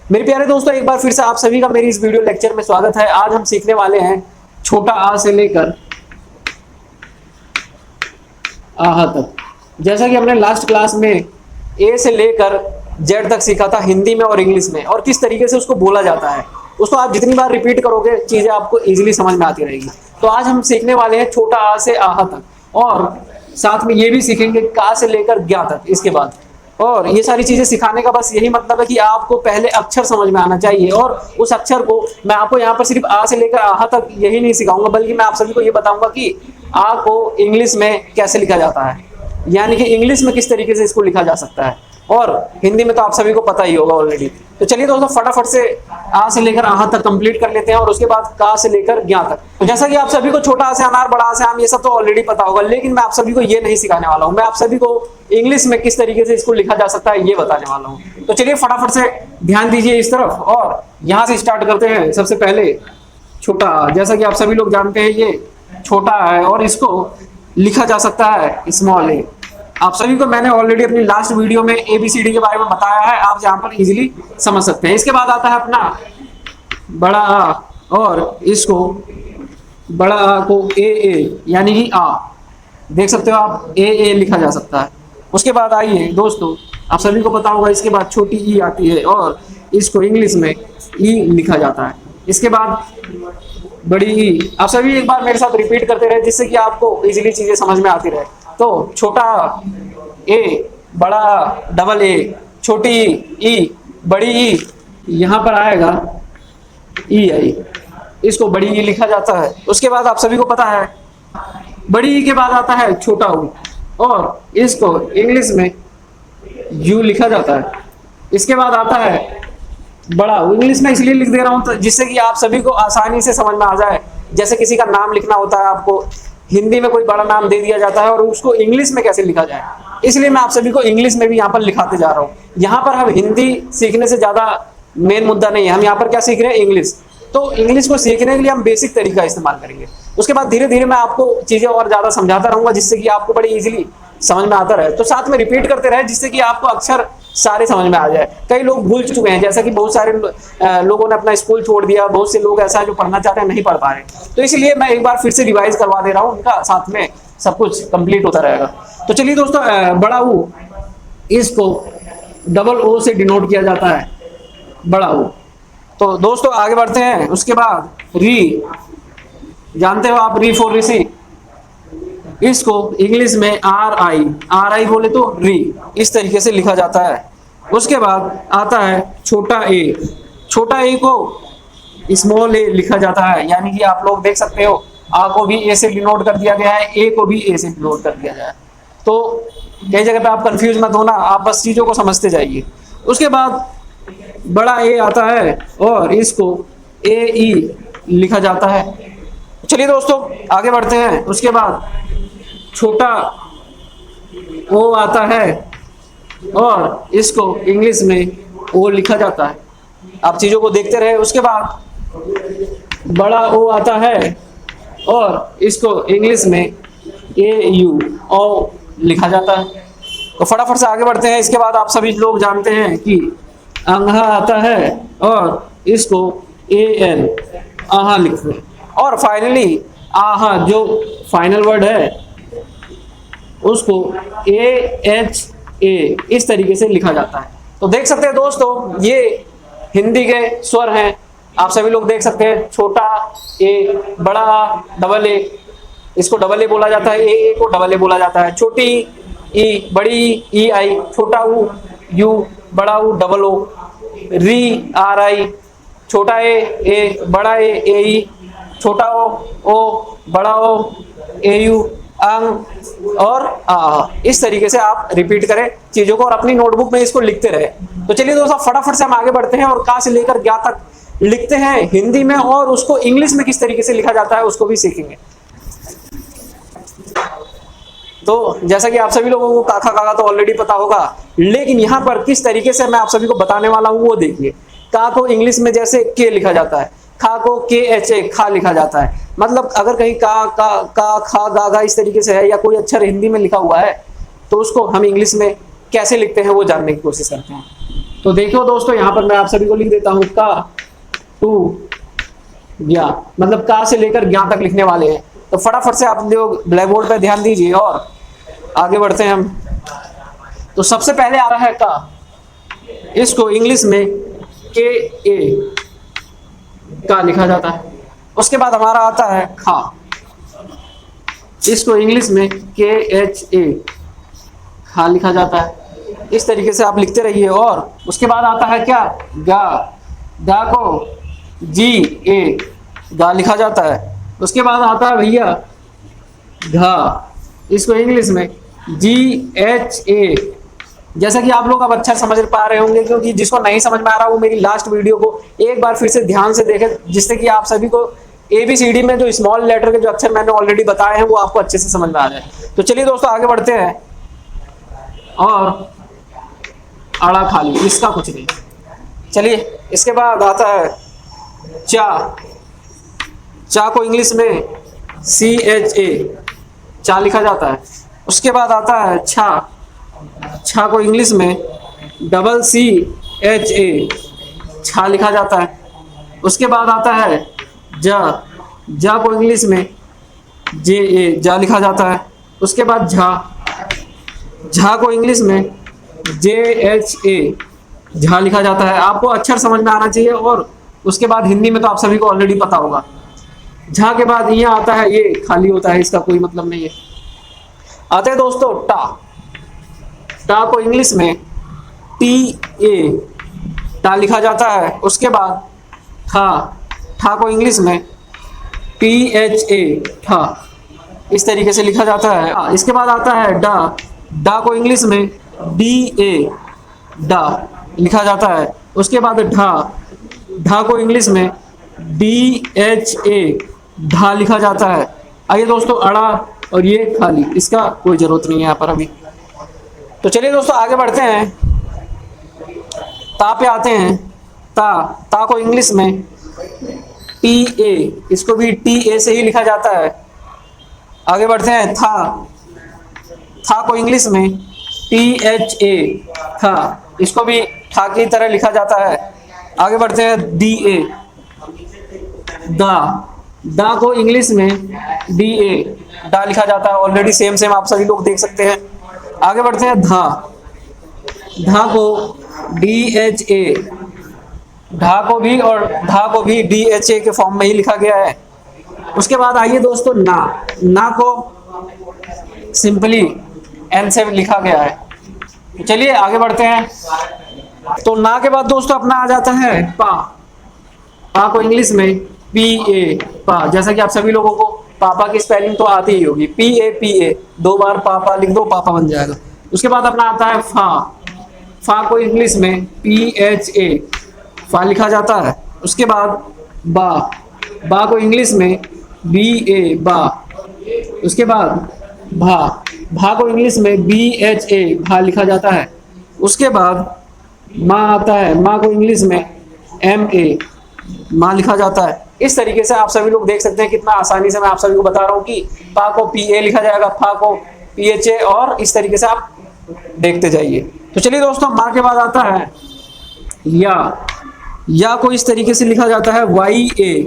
मेरे प्यारे दोस्तों, एक बार फिर से आप सभी का मेरी इस वीडियो लेक्चर में स्वागत है। आज हम सीखने वाले हैं छोटा आ से लेकर आहा तक। जैसा कि हमने लास्ट क्लास में ए से लेकर जेड तक सीखा था हिंदी में और इंग्लिश में, और किस तरीके से उसको बोला जाता है। उसको आप जितनी बार रिपीट करोगे चीजें आपको इजीली समझ में आती रहेगी। तो आज हम सीखने वाले हैं छोटा आ से आहा तक, और साथ में ये भी सीखेंगे का से लेकर ज्ञा तक इसके बाद। और ये सारी चीजें सिखाने का बस यही मतलब है कि आपको पहले अक्षर समझ में आना चाहिए, और उस अक्षर को मैं आपको यहाँ पर सिर्फ आ से लेकर आहा तक यही नहीं सिखाऊंगा, बल्कि मैं आप सभी को ये बताऊंगा कि आ को इंग्लिश में कैसे लिखा जाता है, यानी कि इंग्लिश में किस तरीके से इसको लिखा जा सकता है। और हिंदी में तो आप सभी को पता ही होगा ऑलरेडी। तो चलिए दोस्तों, फटाफट से आ से लेकर आहा तक कंप्लीट कर लेते हैं, और उसके बाद का से लेकर ज्ञा तक। तो जैसा कि आप सभी को छोटा आ से अनार, बड़ा आ से आम, ये सब तो ऑलरेडी पता होगा, लेकिन मैं आप सभी को ये नहीं सिखाने वाला हूँ। मैं आप सभी को इंग्लिश में किस तरीके से इसको लिखा जा सकता है ये बताने वाला हूँ। तो चलिए फटाफट से ध्यान दीजिए इस तरफ, और यहाँ से स्टार्ट करते हैं। सबसे पहले छोटा आ, जैसा कि आप सभी लोग जानते हैं ये छोटा है, और इसको लिखा जा सकता है स्मॉल ए। आप सभी को मैंने ऑलरेडी अपनी लास्ट वीडियो में ABCD के बारे में बताया है, आप यहाँ पर इजीली समझ सकते हैं। इसके बाद आता है अपना बड़ा आ, और इसको बड़ा आ को ए यानी कि आ, देख सकते हो आप ए लिखा जा सकता है। उसके बाद आइए दोस्तों, आप सभी को पता होगा इसके बाद छोटी ई आती है, और इसको इंग्लिश में ई लिखा जाता है। इसके बाद बड़ी ई। आप सभी एक बार मेरे साथ रिपीट करते रहे, जिससे कि आपको इजीली चीजें समझ में आती रहे। तो छोटा ए, बड़ा डबल ए, छोटी ई, बड़ी ई, यहाँ पर आएगा ई आई, इसको बड़ी ई लिखा जाता है। उसके बाद आप सभी को पता है बड़ी ई के बाद आता है छोटा ऊ, और इसको इंग्लिश में यू लिखा जाता है। इसके बाद आता है बड़ा ऊ, इंग्लिश में इसलिए लिख दे रहा हूँ जिससे कि आप सभी को आसानी से समझ में आ जाए। जैसे किसी का नाम लिखना होता है, आपको हिंदी में कोई बड़ा नाम दे दिया जाता है और उसको इंग्लिश में कैसे लिखा जाए, इसलिए मैं आप सभी को इंग्लिश में भी यहाँ पर लिखाते जा रहा हूँ। यहाँ पर हम हिंदी सीखने से ज्यादा मेन मुद्दा नहीं है, हम यहाँ पर क्या सीख रहे हैं, इंग्लिश। तो इंग्लिश को सीखने के लिए हम बेसिक तरीका इस्तेमाल करेंगे। उसके बाद धीरे धीरे मैं आपको चीजें और ज्यादा समझाता रहूंगा, जिससे कि आपको बड़ी इजीली समझ में आता रहे। तो साथ में रिपीट करते रहे, जिससे कि आपको अक्षर सारे समझ में आ जाए। कई लोग भूल चुके हैं, जैसा कि बहुत सारे लोगों ने अपना स्कूल छोड़ दिया, बहुत से लोग ऐसा है जो पढ़ना चाहते हैं नहीं पढ़ पा रहे। तो इसलिए मैं एक बार फिर से रिवाइज करवा दे रहा हूँ उनका, साथ में सब कुछ कंप्लीट होता रहेगा। तो चलिए दोस्तों, बड़ा ऊ, इसको डबल ओ से डिनोट किया जाता है, बड़ा ऊ। तो दोस्तों आगे बढ़ते हैं। उसके बाद री, जानते हो आप, री फॉर ऋषि, इसको इंग्लिश में आर आई बोले तो री, इस तरीके से लिखा जाता है। उसके बाद आता है छोटा ए, छोटा ए को स्मॉल ए लिखा जाता है, यानी कि आप लोग देख सकते हो आ को भी ए से डिनोट कर दिया गया है, ए को भी ए से डिनोट कर दिया गया है। तो कई जगह पे आप कंफ्यूज मत होना, आप बस चीजों को समझते जाइए। उसके बाद बड़ा ए आता है, और इसको ए ई लिखा जाता है। चलिए दोस्तों आगे बढ़ते हैं। उसके बाद छोटा ओ आता है, और इसको इंग्लिश में ओ लिखा जाता है। आप चीजों को देखते रहे। उसके बाद बड़ा ओ आता है, और इसको इंग्लिश में ए यू ओ लिखा जाता है। तो फटाफट से आगे बढ़ते हैं। इसके बाद आप सभी लोग जानते हैं कि अंहा आता है, और इसको ए एन आहा लिखते हैं। और फाइनली आहा जो फाइनल वर्ड है उसको ए एच ए इस तरीके से लिखा जाता है। तो देख सकते हैं दोस्तों, ये हिंदी के स्वर हैं। आप सभी लोग देख सकते हैं, छोटा ए, बड़ा डबल ए, इसको डबल ए बोला जाता है, ए को डबल ए बोला जाता है। छोटी ई, बड़ी ई आई, छोटा ऊ यू, बड़ा ऊ डबल ओ, री आर आई, छोटा ए, बड़ा ए ई, छोटा ओ, बड़ा ओ ए यू, अंग और आ। इस तरीके से आप रिपीट करें चीजों को, और अपनी नोटबुक में इसको लिखते रहे। तो चलिए दोस्तों फटाफट से हम आगे बढ़ते हैं, और का से लेकर ज्ञा तक लिखते हैं हिंदी में, और उसको इंग्लिश में किस तरीके से लिखा जाता है उसको भी सीखेंगे। तो जैसा कि आप सभी लोगों को काका काका तो ऑलरेडी पता होगा, लेकिन यहाँ पर किस तरीके से मैं आप सभी को बताने वाला हूँ वो देखिए। का को इंग्लिश में जैसे के लिखा जाता है, खा को के एच ए खा लिखा जाता है। मतलब अगर कहीं का खा गा इस तरीके से है, या कोई अक्षर हिंदी में लिखा हुआ है, तो उसको हम इंग्लिश में कैसे लिखते हैं वो जानने की कोशिश करते हैं। तो देखो दोस्तों, यहाँ पर मैं आप सभी को लिख देता हूँ का टू ज्ञा, मतलब का से लेकर ज्ञा तक लिखने वाले हैं। तो फटाफट से आप लोग ब्लैक बोर्ड पर ध्यान दीजिए और आगे बढ़ते हैं हम। तो सबसे पहले आ रहा है का, इसको इंग्लिश में के ए का लिखा जाता है। उसके बाद हमारा आता है खा, इसको इंग्लिश में के एच ए खा लिखा जाता है। इस तरीके से आप लिखते रहिए। और उसके बाद आता है क्या, गा, गा को जी ए गा लिखा जाता है। उसके बाद आता है भैया घा, इसको इंग्लिश में जी एच ए। जैसा कि आप लोग अब अच्छा समझ पा रहे होंगे, क्योंकि जिसको नहीं समझ में आ रहा वो मेरी लास्ट वीडियो को एक बार फिर से ध्यान से देखे, जिससे कि आप सभी को ABCD में जो स्मॉल लेटर के जो अक्षर मैंने ऑलरेडी बताए हैं वो आपको अच्छे से समझ में आ जाए। तो चलिए दोस्तों आगे बढ़ते हैं। और अड़ा खाली, इसका कुछ नहीं। चलिए इसके बाद आता है चा, चा को इंग्लिश में CHA चा लिखा जाता है। उसके बाद आता है छा, छा को इंग्लिश में CCHA छा लिखा जाता है। उसके बाद आता है जा, जा को इंग्लिश में JA जा लिखा जाता है। उसके बाद झा, झा को इंग्लिश में JHA झा लिखा जाता है। आपको अक्षर समझ में आना चाहिए। और उसके बाद हिंदी में तो आप सभी को ऑलरेडी पता होगा। झा के बाद यहाँ आता है, ये खाली होता है, इसका कोई मतलब नहीं है। आते हैं दोस्तों टा, टा को इंग्लिश में TA टा लिखा जाता है। उसके बाद ठा, ठा को इंग्लिश में THA ठा इस तरीके से लिखा जाता है। इसके बाद आता है डा, डा को इंग्लिश में DA डा लिखा जाता है। उसके बाद ढा, ढा को इंग्लिश में DHA ढा लिखा जाता है। आइए दोस्तों अड़ा और ये खाली, इसका कोई जरूरत नहीं है यहाँ पर अभी। तो चलिए दोस्तों आगे बढ़ते हैं। ता पे आते हैं। ता, ता को इंग्लिश में TA, इसको भी TA से ही लिखा जाता है। आगे बढ़ते हैं था, था को इंग्लिश में THA था, इसको भी था की तरह लिखा जाता है। आगे बढ़ते हैं DA, दा, दा को इंग्लिश में DA डा लिखा जाता है। ऑलरेडी सेम सेम आप सभी लोग देख सकते हैं। आगे बढ़ते हैं धा, धा को DHA ढा को भी और धा को भी DHA के फॉर्म में ही लिखा गया है। उसके बाद आइए दोस्तों ना, ना को सिंपली N से लिखा गया है। तो चलिए आगे बढ़ते हैं। तो ना के बाद दोस्तों अपना आ जाता है पा, पा को इंग्लिश में PA पा। जैसा कि आप सभी लोगों को पापा की स्पेलिंग तो आती ही होगी, PA, दो बार पापा लिख दो, पापा बन जाएगा। उसके बाद अपना आता है फा, फा को इंग्लिश में PHA फा लिखा जाता है। उसके बाद बा, बा को इंग्लिश में BA बा। उसके बाद भा, भा को इंग्लिश में BHA भा लिखा जाता है। उसके बाद माँ आता है, माँ को इंग्लिश में MA माँ लिखा जाता है। इस तरीके से आप सभी लोग देख सकते हैं कितना आसानी से मैं आप सभी को बता रहा हूँ कि पा को PA लिखा जाएगा, फा को PHA, और इस तरीके से आप देखते जाइए। तो चलिए दोस्तों माँ के बाद आता है या को इस तरीके से लिखा जाता है YA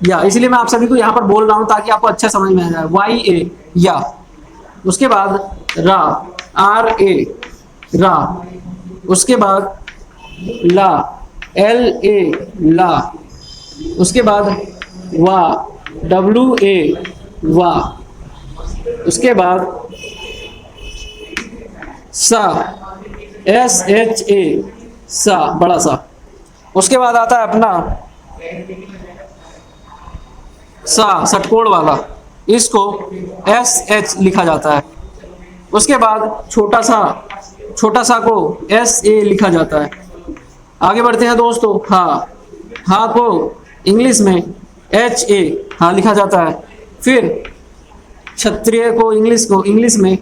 या, इसलिए मैं आप सभी को यहाँ पर बोल रहा हूँ ताकि आपको अच्छा समझ में आ जाए, YA या। उसके बाद रा, RA रा। उसके बाद ला, LA ला। उसके बाद वा, WA वा। उसके बाद सा, SHA सा, बड़ा सा। उसके बाद आता है अपना सा, षटकोण वाला, इसको SH लिखा जाता है। उसके बाद छोटा सा को SA लिखा जाता है। आगे बढ़ते हैं दोस्तों हा, हा को इंग्लिश में HA हा लिखा जाता है। फिर क्षत्रिय को इंग्लिश में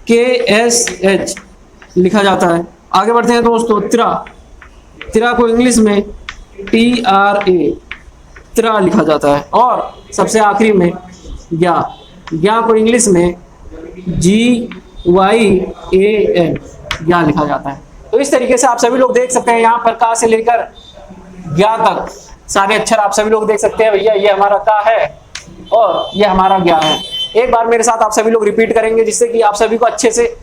KSH लिखा जाता है। आगे बढ़ते हैं दोस्तों त्रा, त्रा को इंग्लिश में TRA त्रा लिखा जाता है। और सबसे आखिरी में ज्ञा, ज्ञा को इंग्लिश में GYAN ज्ञा लिखा जाता है। तो इस तरीके से आप सभी लोग देख सकते हैं यहाँ पर का से लेकर ज्ञा तक सारे अक्षर आप सभी लोग देख सकते हैं भैया। ये हमारा का है और ये हमारा ज्ञा है। एक बार मेरे साथ आप सभी लोग रिपीट करेंगे जिससे कि आप सभी को अच्छे से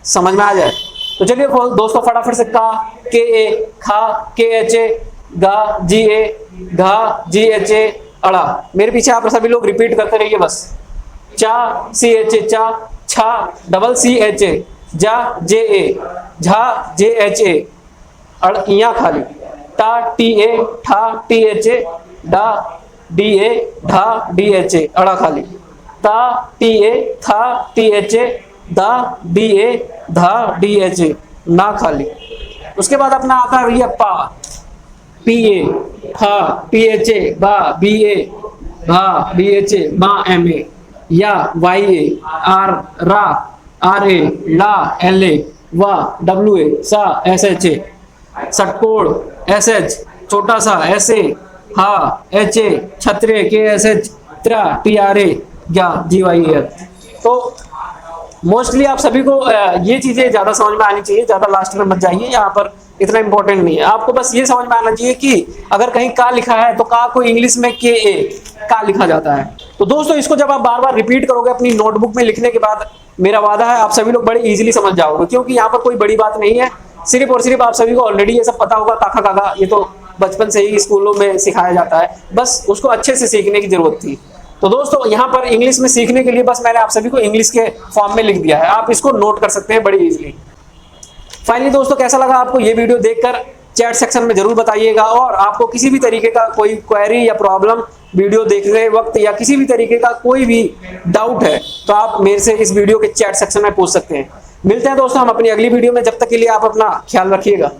समझ में आ जाए। तो चलिए दोस्तों फटाफट से का, के ए, खा, के एच ए, गा, जी ए, घा, जी एच ए, अड़ा। मेरे पीछे आप सभी लोग रिपीट करते रहिए बस। चा, सी एच ए, चा, छा, डबल सी एच ए, जा, जे ए, झा, जे एच ए, अड़ इया खाली, टा, टी ए, ठा, टी एच ए, डा, डी ए, ढा, डी एच ए, अड़ा खाली, ता, टी ए, था, टी एच ए, दा, डी ए, धा, डी एच ए, ना खाली। उसके बाद अपना आता है भैया पा, पी ए, फा, पी एच ए, बा, बी ए, भा, बी एच ए, मा, एम ए, या, वाई ए, आर, रा, आर ए, ला, एल ए, वा, डब्ल्यू ए, सा, एस एच ए, षटकोण, एस एच, छोटा सा, एस ए, हा, एच ए, छत्रे, के एस एच, त्रा, टी आर ए, ज्ञा, जी वाई ए। तो मोस्टली आप सभी को ये चीजें ज्यादा समझ में आनी चाहिए, ज्यादा लास्ट में मत जाइए, यहाँ पर इतना इंपॉर्टेंट नहीं है। आपको बस ये समझ में आना चाहिए कि अगर कहीं का लिखा है तो का को इंग्लिश में के ए का लिखा जाता है। तो दोस्तों इसको जब आप बार बार रिपीट करोगे अपनी नोटबुक में लिखने के बाद, मेरा वादा है आप सभी लोग बड़े इजीली समझ जाओगे, क्योंकि यहाँ पर कोई बड़ी बात नहीं है। सिर्फ और सिर्फ आप सभी को ऑलरेडी ये सब पता होगा, काका काका ये तो बचपन से ही स्कूलों में सिखाया जाता है, बस उसको अच्छे से सीखने की जरूरत थी। तो दोस्तों यहाँ पर इंग्लिश में सीखने के लिए बस मैंने आप सभी को इंग्लिश के फॉर्म में लिख दिया है, आप इसको नोट कर सकते हैं बड़ी इजीली। फाइनली दोस्तों कैसा लगा आपको ये वीडियो देखकर चैट सेक्शन में जरूर बताइएगा, और आपको किसी भी तरीके का कोई क्वेरी या प्रॉब्लम वीडियो देखने वक्त या किसी भी तरीके का कोई भी डाउट है तो आप मेरे से इस वीडियो के चैट सेक्शन में पूछ सकते हैं। मिलते हैं दोस्तों हम अपनी अगली वीडियो में, जब तक के लिए आप अपना ख्याल रखिएगा।